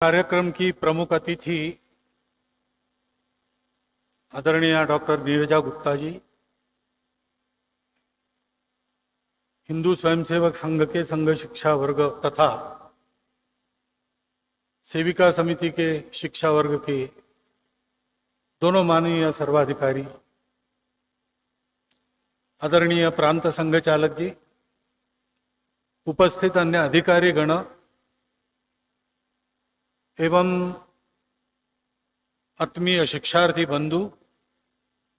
कार्यक्रम की प्रमुख अतिथि आदरणीय डॉक्टर नीरजा गुप्ता जी, हिंदू स्वयंसेवक संघ के संघ शिक्षा वर्ग तथा सेविका समिति के शिक्षा वर्ग के दोनों माननीय सर्वाधिकारी, आदरणीय प्रांत संघ चालक जी, उपस्थित अन्य अधिकारी गण एवं आत्मीय शिक्षार्थी बंधु,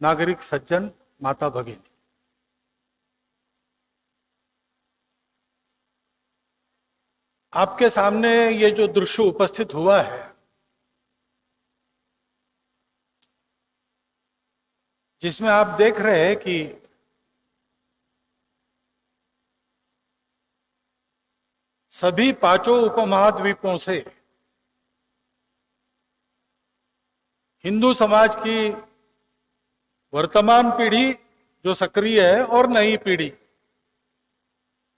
नागरिक सज्जन, माता भगिनी, आपके सामने ये जो दृश्य उपस्थित हुआ है, जिसमें आप देख रहे हैं कि सभी पांचों उपमहाद्वीपों से हिंदू समाज की वर्तमान पीढ़ी जो सक्रिय है और नई पीढ़ी,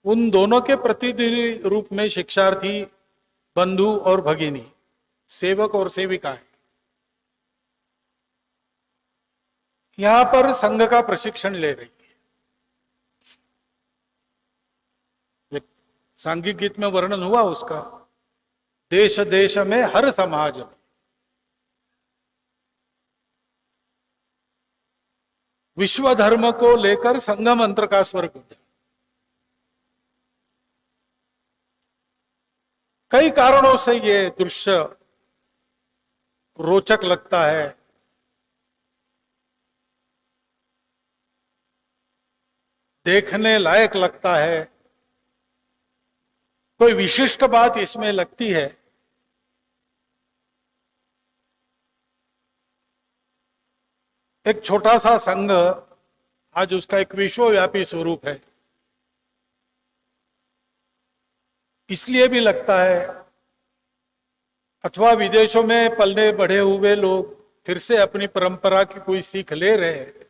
उन दोनों के प्रतिनिधि रूप में शिक्षार्थी बंधु और भगिनी, सेवक और सेविकाएं यहां पर संघ का प्रशिक्षण ले रही है। सांघिक गीत में वर्णन हुआ उसका, देश देश में हर समाज में विश्व धर्म को लेकर संघ मंत्र का स्वर गूंजा। कई कारणों से ये दृश्य रोचक लगता है, देखने लायक लगता है। कोई विशिष्ट बात इसमें लगती है। एक छोटा सा संघ आज उसका एक विश्वव्यापी स्वरूप है। इसलिए भी लगता है, अथवा विदेशों में पलने बढ़े हुए लोग फिर से अपनी परंपरा की कोई सीख ले रहे हैं,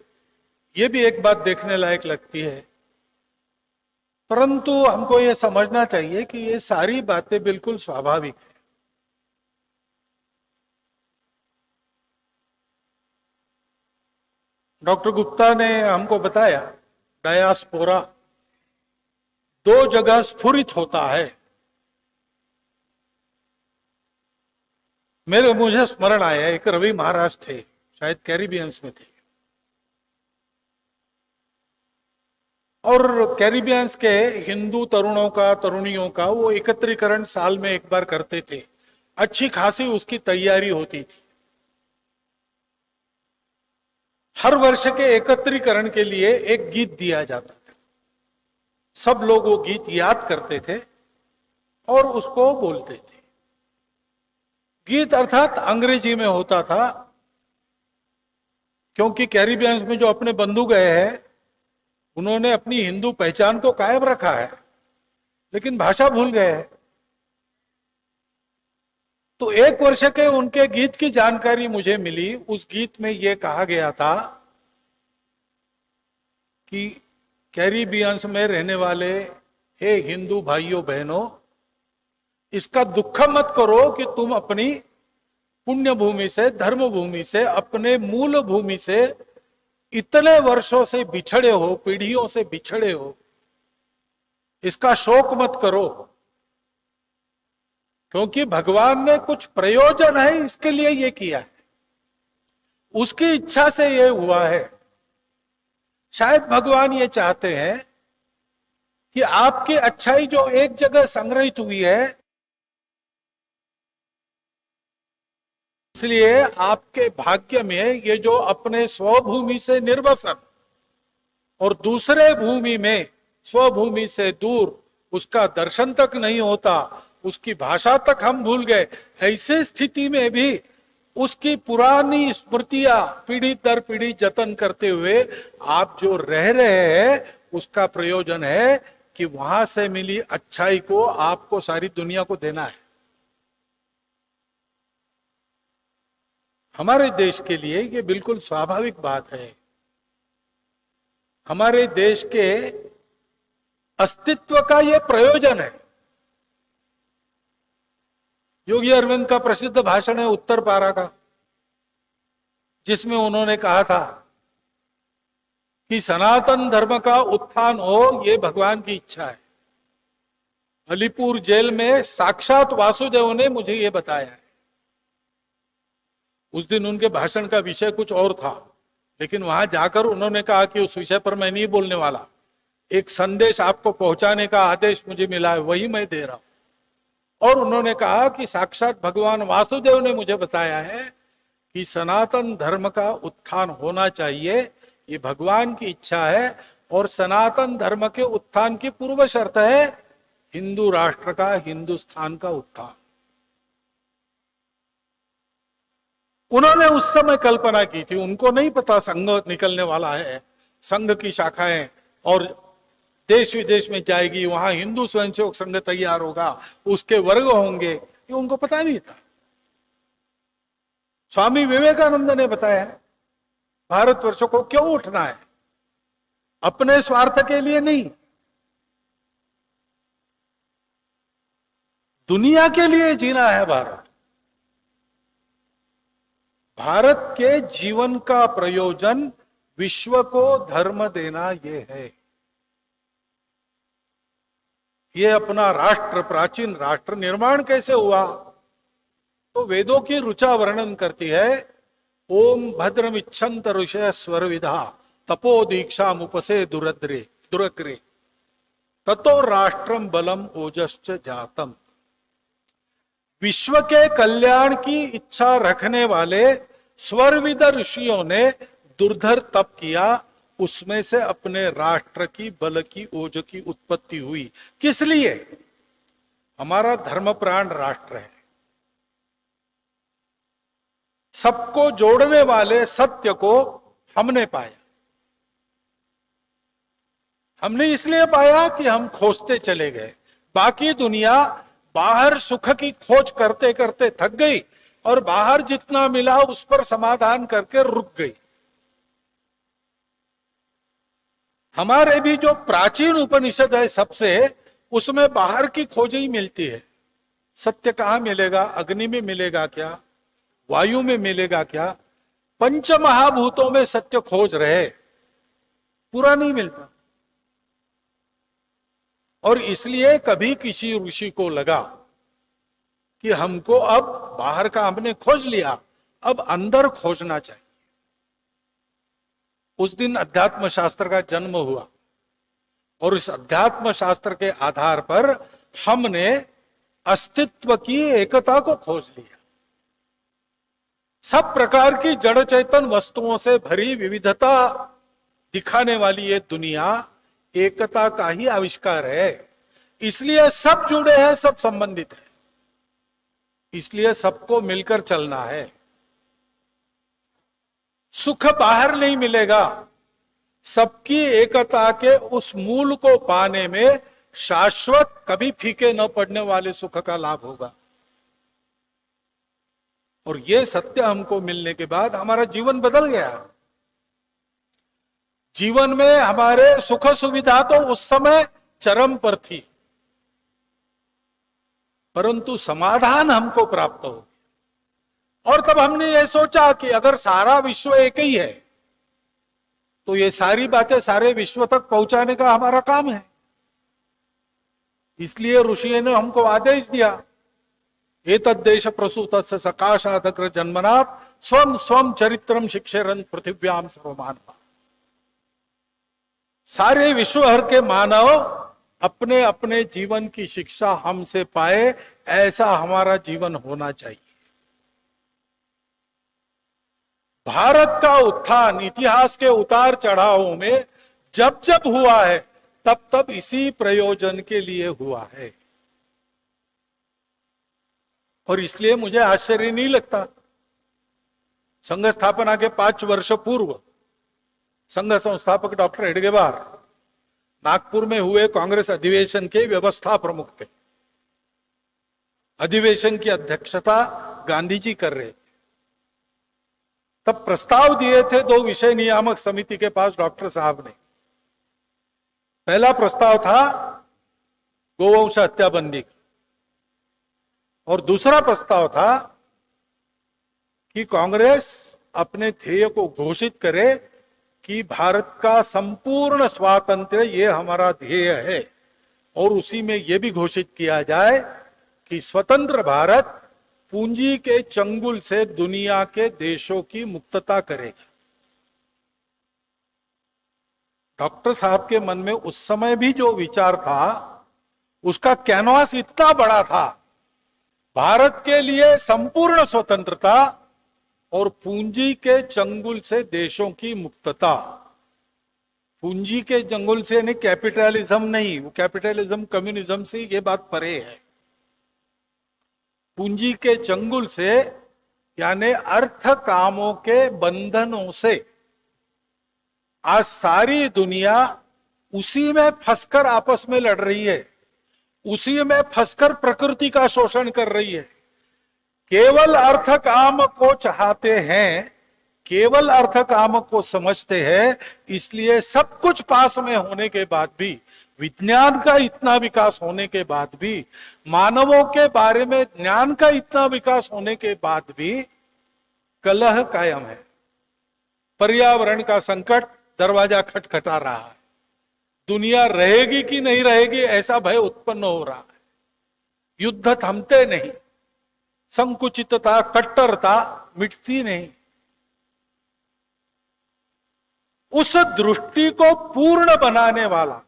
ये भी एक बात देखने लायक लगती है। परंतु हमको ये समझना चाहिए कि ये सारी बातें बिल्कुल स्वाभाविक है। डॉक्टर गुप्ता ने हमको बताया, डायास्पोरा दो जगह स्फुरित होता है। मुझे स्मरण आया, एक रवि महाराज थे, शायद कैरिबियंस में थे, और कैरिबियंस के हिंदू तरुणों का, तरुणियों का वो एकत्रीकरण साल में एक बार करते थे। अच्छी खासी उसकी तैयारी होती थी। हर वर्ष के एकत्रीकरण के लिए एक गीत दिया जाता था। सब लोग वो गीत याद करते थे और उसको बोलते थे। गीत अर्थात अंग्रेजी में होता था, क्योंकि कैरिबियंस में जो अपने बंधु गए हैं उन्होंने अपनी हिंदू पहचान को कायम रखा है, लेकिन भाषा भूल गए हैं। तो एक वर्ष के उनके गीत की जानकारी मुझे मिली। उस गीत में यह कहा गया था कि कैरिबियंस में रहने वाले हे हिंदू भाइयों बहनों, इसका दुख मत करो कि तुम अपनी पुण्य भूमि से, धर्म भूमि से, अपने मूल भूमि से इतने वर्षों से बिछड़े हो, पीढ़ियों से बिछड़े हो। इसका शोक मत करो, क्योंकि भगवान ने कुछ प्रयोजन है इसके लिए ये किया है, उसकी इच्छा से ये हुआ है। शायद भगवान ये चाहते हैं कि आपकी अच्छाई जो एक जगह संग्रहित हुई है, इसलिए आपके भाग्य में ये जो अपने स्वभूमि से निर्वसन और दूसरे भूमि में स्वभूमि से दूर, उसका दर्शन तक नहीं होता, उसकी भाषा तक हम भूल गए, ऐसी स्थिति में भी उसकी पुरानी स्मृतियां पीढ़ी दर पीढ़ी जतन करते हुए आप जो रह रहे हैं, उसका प्रयोजन है कि वहां से मिली अच्छाई को आपको सारी दुनिया को देना है। हमारे देश के लिए ये बिल्कुल स्वाभाविक बात है। हमारे देश के अस्तित्व का ये प्रयोजन है। योगी अरविंद का प्रसिद्ध भाषण है उत्तर पारा का, जिसमें उन्होंने कहा था कि सनातन धर्म का उत्थान हो, ये भगवान की इच्छा है। अलीपुर जेल में साक्षात वासुदेव ने मुझे ये बताया है। उस दिन उनके भाषण का विषय कुछ और था, लेकिन वहां जाकर उन्होंने कहा कि उस विषय पर मैं नहीं बोलने वाला, एक संदेश आपको पहुंचाने का आदेश मुझे मिला है, वही मैं दे रहा हूं। और उन्होंने कहा कि साक्षात भगवान वासुदेव ने मुझे बताया है कि सनातन धर्म का उत्थान होना चाहिए, ये भगवान की इच्छा है। और सनातन धर्म के उत्थान की पूर्व शर्त है हिंदू राष्ट्र का, हिंदुस्तान का उत्थान। उन्होंने उस समय कल्पना की थी, उनको नहीं पता संघ निकलने वाला है, संघ की शाखाएं और देश विदेश में जाएगी, वहां हिंदू स्वयंसेवक संघ तैयार होगा, उसके वर्ग होंगे, ये उनको पता नहीं था। स्वामी विवेकानंद ने बताया भारतवर्ष को क्यों उठना है, अपने स्वार्थ के लिए नहीं, दुनिया के लिए जीना है। भारत के जीवन का प्रयोजन विश्व को धर्म देना ये है। ये अपना राष्ट्र, प्राचीन राष्ट्र निर्माण कैसे हुआ, तो वेदों की ऋचा वर्णन करती है। ओम भद्रम इच्छन्त ऋषय स्वर विधा तपो दीक्षा मुपसे दुरग्रे ततो राष्ट्रम बलम ओजश्च जातम। विश्व के कल्याण की इच्छा रखने वाले स्वरविद ऋषियों ने दुर्धर तप किया, उसमें से अपने राष्ट्र की बल की ओज की उत्पत्ति हुई। किस लिए? हमारा धर्मप्राण राष्ट्र है, सबको जोड़ने वाले सत्य को हमने पाया। हमने इसलिए पाया कि हम खोजते चले गए। बाकी दुनिया बाहर सुख की खोज करते करते थक गई और बाहर जितना मिला उस पर समाधान करके रुक गई। हमारे भी जो प्राचीन उपनिषद है सबसे, उसमें बाहर की खोज ही मिलती है। सत्य कहां मिलेगा? अग्नि में मिलेगा क्या? वायु में मिलेगा क्या? पंच महाभूतों में सत्य खोज रहे, पूरा नहीं मिलता। और इसलिए कभी किसी ऋषि को लगा कि हमको अब बाहर का हमने खोज लिया, अब अंदर खोजना चाहिए। उस दिन अध्यात्म शास्त्र का जन्म हुआ और इस अध्यात्म शास्त्र के आधार पर हमने अस्तित्व की एकता को खोज लिया। सब प्रकार की जड़ चेतन वस्तुओं से भरी विविधता दिखाने वाली ये दुनिया एकता का ही आविष्कार है। इसलिए सब जुड़े हैं, सब संबंधित है, इसलिए सबको मिलकर चलना है। सुख बाहर नहीं मिलेगा, सबकी एकता के उस मूल को पाने में शाश्वत, कभी फीके न पड़ने वाले सुख का लाभ होगा। और ये सत्य हमको मिलने के बाद हमारा जीवन बदल गया। जीवन में हमारे सुख सुविधा तो उस समय चरम पर थी, परंतु समाधान हमको प्राप्त हो गया। और तब हमने ये सोचा कि अगर सारा विश्व एक ही है तो ये सारी बातें सारे विश्व तक पहुंचाने का हमारा काम है। इसलिए ऋषि ने हमको आदेश दिया, एतद्देश प्रसूतस्य सकाशादग्र जन्मनात् स्वम स्वम चरित्रम शिक्षेरन् पृथिव्याम सर्वमानवा। सारे विश्व भर के मानव अपने अपने जीवन की शिक्षा हमसे पाए, ऐसा हमारा जीवन होना चाहिए। भारत का उत्थान इतिहास के उतार चढ़ावों में जब जब हुआ है, तब तब इसी प्रयोजन के लिए हुआ है। और इसलिए मुझे आश्चर्य नहीं लगता, संघ स्थापना के 5 वर्ष पूर्व संघ संस्थापक डॉक्टर हेडगेवार नागपुर में हुए कांग्रेस अधिवेशन के व्यवस्था प्रमुख थे। अधिवेशन की अध्यक्षता गांधी जी कर रहे थे। तब प्रस्ताव दिए थे 2 विषय नियामक समिति के पास डॉक्टर साहब ने। पहला प्रस्ताव था गोवंश हत्याबंदी, और दूसरा प्रस्ताव था कि कांग्रेस अपने ध्येय को घोषित करे कि भारत का संपूर्ण स्वातंत्र्य ये हमारा ध्येय है, और उसी में यह भी घोषित किया जाए कि स्वतंत्र भारत पूंजी के चंगुल से दुनिया के देशों की मुक्तता करेगा। डॉक्टर साहब के मन में उस समय भी जो विचार था उसका कैनवास इतना बड़ा था, भारत के लिए संपूर्ण स्वतंत्रता और पूंजी के चंगुल से देशों की मुक्तता। पूंजी के चंगुल से नहीं, कैपिटलिज्म नहीं, वो कैपिटलिज्म कम्युनिज्म से ये बात परे है। पूंजी के चंगुल से यानी अर्थ कामों के बंधनों से आज सारी दुनिया उसी में फंसकर आपस में लड़ रही है, उसी में फंसकर प्रकृति का शोषण कर रही है। केवल अर्थ काम को चाहते हैं, केवल अर्थ काम को समझते हैं, इसलिए सब कुछ पास में होने के बाद भी, विज्ञान का इतना विकास होने के बाद भी, मानवों के बारे में ज्ञान का इतना विकास होने के बाद भी कलह कायम है। पर्यावरण का संकट दरवाजा खटखटा रहा है। दुनिया रहेगी कि नहीं रहेगी ऐसा भय उत्पन्न हो रहा है। युद्ध थमते नहीं, संकुचितता, कट्टरता मिटती नहीं। उस दृष्टि को पूर्ण बनाने वाला,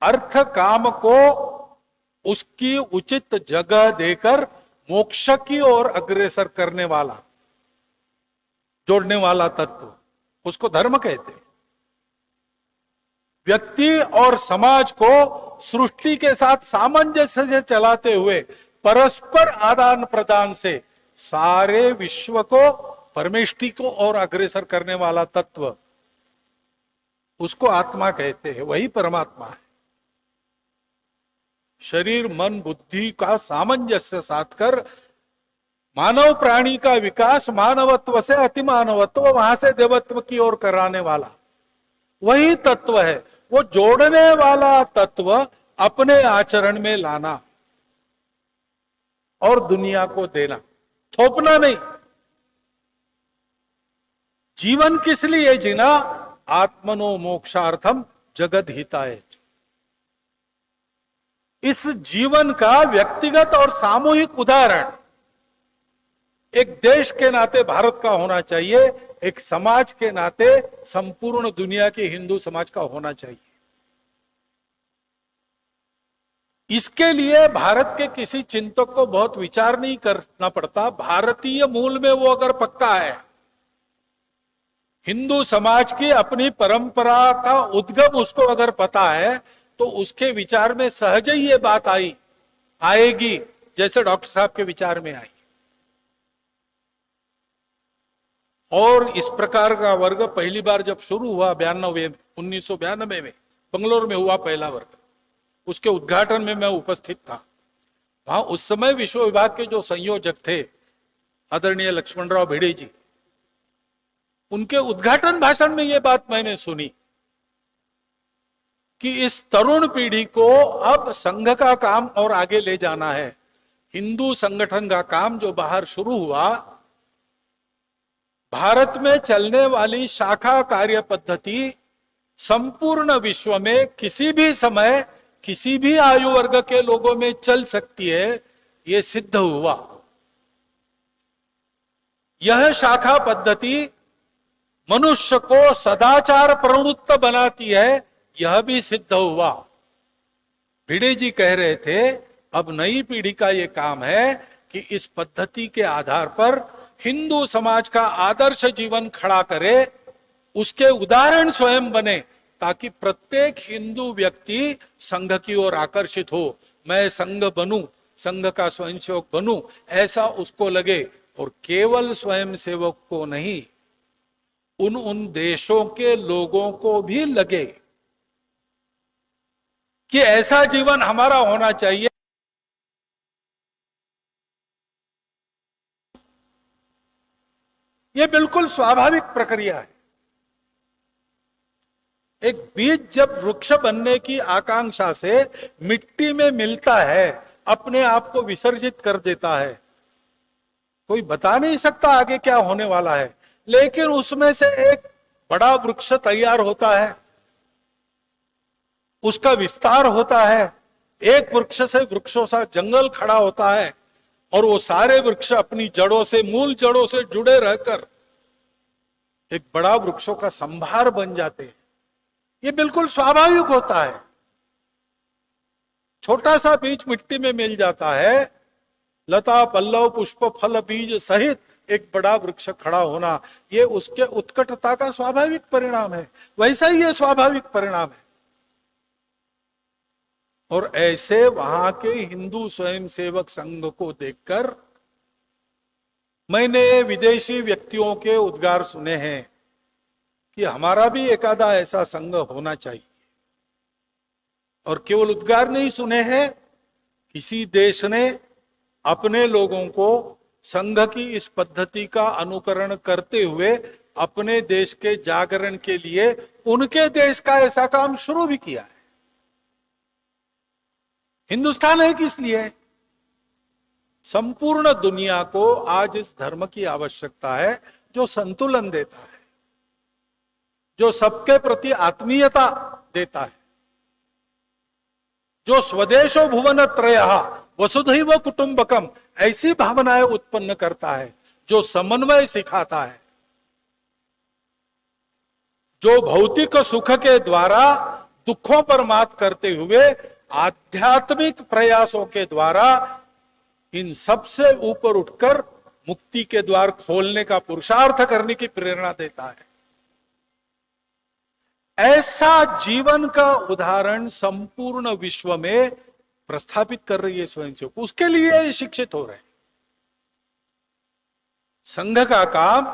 अर्थ काम को उसकी उचित जगह देकर मोक्ष की ओर अग्रसर करने वाला, जोड़ने वाला तत्व, उसको धर्म कहते हैं। व्यक्ति और समाज को सृष्टि के साथ सामंजस्य से चलाते हुए परस्पर आदान प्रदान से सारे विश्व को, परमेष्टि को और अग्रसर करने वाला तत्व, उसको आत्मा कहते हैं। वही परमात्मा है। शरीर मन बुद्धि का सामंजस्य साध कर मानव प्राणी का विकास मानवत्व से अतिमानवत्व, वहां से देवत्व की ओर कराने वाला वही तत्व है। वो जोड़ने वाला तत्व अपने आचरण में लाना और दुनिया को देना, थोपना नहीं। जीवन किस लिए जीना? आत्मनो मोक्षार्थम जगद हिताय। इस जीवन का व्यक्तिगत और सामूहिक उदाहरण एक देश के नाते भारत का होना चाहिए, एक समाज के नाते संपूर्ण दुनिया के हिंदू समाज का होना चाहिए। इसके लिए भारत के किसी चिंतक को बहुत विचार नहीं करना पड़ता। भारतीय मूल में वो अगर पक्का है, हिंदू समाज की अपनी परंपरा का उद्गम उसको अगर पता है, तो उसके विचार में सहज ही ये बात आएगी जैसे डॉक्टर साहब के विचार में आई। और इस प्रकार का वर्ग पहली बार जब शुरू हुआ 1992 में बंगलोर में हुआ पहला वर्ग, उसके उद्घाटन में मैं उपस्थित था। वहां उस समय विश्व विभाग के जो संयोजक थे आदरणीय लक्ष्मणराव भिड़े जी, उनके उद्घाटन भाषण में यह बात मैंने सुनी कि इस तरुण पीढ़ी को अब संघ का काम और आगे ले जाना है। हिंदू संगठन का काम जो बाहर शुरू हुआ, भारत में चलने वाली शाखा कार्य पद्धति संपूर्ण विश्व में किसी भी समय किसी भी आयु वर्ग के लोगों में चल सकती है, यह सिद्ध हुआ। यह शाखा पद्धति मनुष्य को सदाचार प्रवृत्त बनाती है, यह भी सिद्ध हुआ। भिड़े जी कह रहे थे अब नई पीढ़ी का यह काम है कि इस पद्धति के आधार पर हिंदू समाज का आदर्श जीवन खड़ा करे, उसके उदाहरण स्वयं बने, ताकि प्रत्येक हिंदू व्यक्ति संघ की ओर आकर्षित हो। मैं संघ बनूं, संघ का स्वयंसेवक बनूं, ऐसा उसको लगे। और केवल स्वयंसेवक को नहीं, उन देशों के लोगों को भी लगे कि ऐसा जीवन हमारा होना चाहिए। यह बिल्कुल स्वाभाविक प्रक्रिया है। एक बीज जब वृक्ष बनने की आकांक्षा से मिट्टी में मिलता है, अपने आप को विसर्जित कर देता है। कोई बता नहीं सकता आगे क्या होने वाला है, लेकिन उसमें से एक बड़ा वृक्ष तैयार होता है, उसका विस्तार होता है, एक वृक्ष से वृक्षों सा जंगल खड़ा होता है, और वो सारे वृक्ष अपनी जड़ों से, मूल जड़ों से जुड़े रहकर एक बड़ा वृक्षों का संभार बन जाते हैं। ये बिल्कुल स्वाभाविक होता है। छोटा सा बीज मिट्टी में मिल जाता है, लता पल्लव पुष्प फल बीज सहित एक बड़ा वृक्ष खड़ा होना, ये उसके उत्कटता का स्वाभाविक परिणाम है। वैसा ही ये स्वाभाविक परिणाम है। और ऐसे वहां के हिंदू स्वयंसेवक संघ को देखकर मैंने विदेशी व्यक्तियों के उद्गार सुने हैं कि हमारा भी एकादा ऐसा संघ होना चाहिए। और केवल उद्गार नहीं सुने हैं, किसी देश ने अपने लोगों को संघ की इस पद्धति का अनुकरण करते हुए अपने देश के जागरण के लिए उनके देश का ऐसा काम शुरू भी किया है। हिंदुस्तान है किस लिए? संपूर्ण दुनिया को आज इस धर्म की आवश्यकता है जो संतुलन देता है, जो सबके प्रति आत्मीयता देता है, जो स्वदेशो भुवन त्रयः वसुधैव कुटुंबकम ऐसी भावनाएं उत्पन्न करता है, जो समन्वय सिखाता है, जो भौतिक सुख के द्वारा दुखों पर मात करते हुए आध्यात्मिक प्रयासों के द्वारा इन सबसे ऊपर उठकर मुक्ति के द्वार खोलने का पुरुषार्थ करने की प्रेरणा देता है। ऐसा जीवन का उदाहरण संपूर्ण विश्व में प्रस्थापित कर रही है स्वयंसेवक, उसके लिए शिक्षित हो रहे हैं। संघ का काम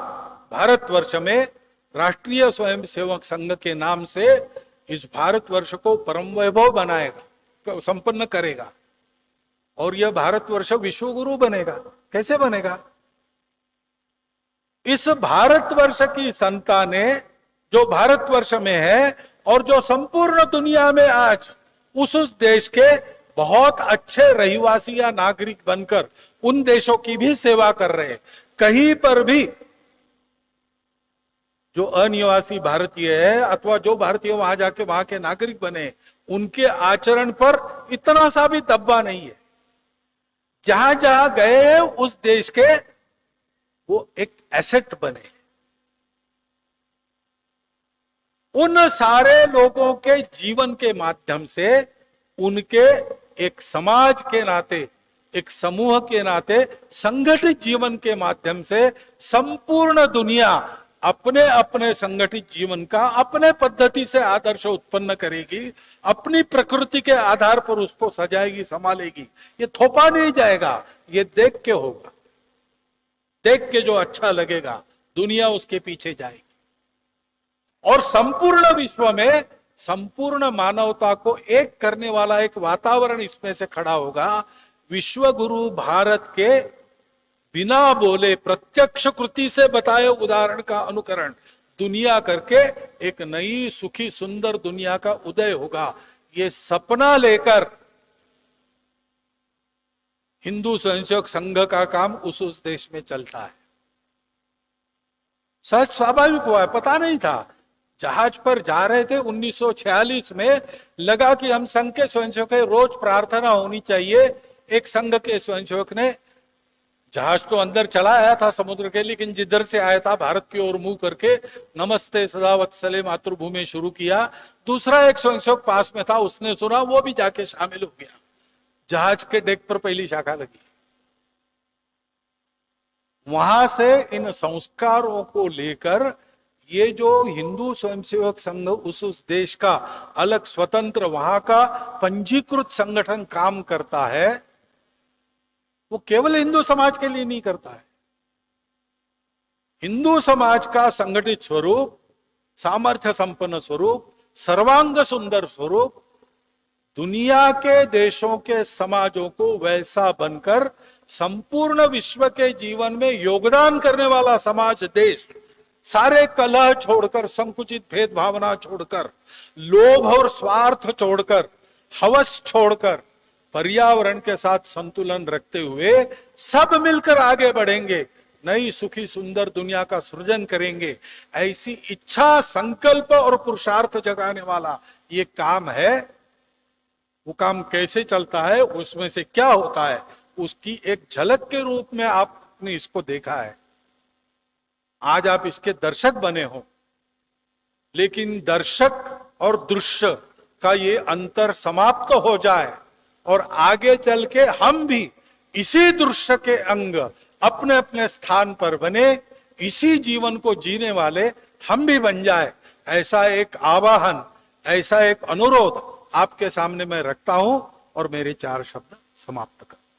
भारतवर्ष में राष्ट्रीय स्वयंसेवक संघ के नाम से इस भारतवर्ष को परम वैभव बनाएगा, संपन्न करेगा, और यह भारतवर्ष विश्वगुरु बनेगा। कैसे बनेगा? इस भारतवर्ष की संतानें जो भारतवर्ष में है और जो संपूर्ण दुनिया में आज उस देश के बहुत अच्छे रहिवासी या नागरिक बनकर उन देशों की भी सेवा कर रहे हैं। कहीं पर भी जो अनिवासी भारतीय है अथवा जो भारतीय वहां जाके वहां के नागरिक बने, उनके आचरण पर इतना सा भी दब्बा नहीं है। जहां जहां गए उस देश के वो एक एसेट बने। उन सारे लोगों के जीवन के माध्यम से उनके एक समाज के नाते, एक समूह के नाते, संगठित जीवन के माध्यम से संपूर्ण दुनिया अपने अपने संगठित जीवन का अपने पद्धति से आदर्श उत्पन्न करेगी, अपनी प्रकृति के आधार पर उसको सजाएगी, संभालेगी। ये थोपा नहीं जाएगा, ये देख के होगा। देख के जो अच्छा लगेगा दुनिया उसके पीछे जाएगी, और संपूर्ण विश्व में संपूर्ण मानवता को एक करने वाला एक वातावरण इसमें से खड़ा होगा। विश्व गुरु भारत के बिना बोले प्रत्यक्ष कृति से बताए उदाहरण का अनुकरण दुनिया करके एक नई सुखी सुंदर दुनिया का उदय होगा। ये सपना लेकर हिंदू स्वयंसेवक संघ का काम उस देश में चलता है। सहज स्वाभाविक हुआ है, पता नहीं था। जहाज पर जा रहे थे 1946 में, लगा कि हम संघ के स्वयंसेवक रोज प्रार्थना होनी चाहिए। एक संघ के स्वयंसेवक ने जहाज तो अंदर चला आया था समुद्र के, लेकिन जिधर से आया था भारत की ओर मुंह करके नमस्ते सदा वत्सले मातृभूमि शुरू किया। दूसरा एक स्वयंसेवक पास में था, उसने सुना, वो भी जाके शामिल हो गया। जहाज के डेक पर पहली शाखा लगी। वहां से इन संस्कारों को लेकर ये जो हिंदू स्वयंसेवक संघ उस देश का अलग स्वतंत्र वहां का पंजीकृत संगठन काम करता है, वो केवल हिंदू समाज के लिए नहीं करता है। हिंदू समाज का संगठित स्वरूप, सामर्थ्य संपन्न स्वरूप, सर्वांग सुंदर स्वरूप दुनिया के देशों के समाजों को वैसा बनकर संपूर्ण विश्व के जीवन में योगदान करने वाला समाज, देश, सारे कलह छोड़कर, संकुचित भेद भावना छोड़कर, लोभ और स्वार्थ छोड़कर, हवस छोड़कर, पर्यावरण के साथ संतुलन रखते हुए सब मिलकर आगे बढ़ेंगे, नई सुखी सुंदर दुनिया का सृजन करेंगे। ऐसी इच्छा, संकल्प और पुरुषार्थ जगाने वाला ये काम है। वो काम कैसे चलता है, उसमें से क्या होता है, उसकी एक झलक के रूप में आपने इसको देखा है। आज आप इसके दर्शक बने हो, लेकिन दर्शक और दृश्य का ये अंतर समाप्त हो जाए और आगे चल के हम भी इसी दृश्य के अंग अपने अपने स्थान पर बने, इसी जीवन को जीने वाले हम भी बन जाए, ऐसा एक आवाहन, ऐसा एक अनुरोध आपके सामने मैं रखता हूं और मेरे 4 शब्द समाप्त कर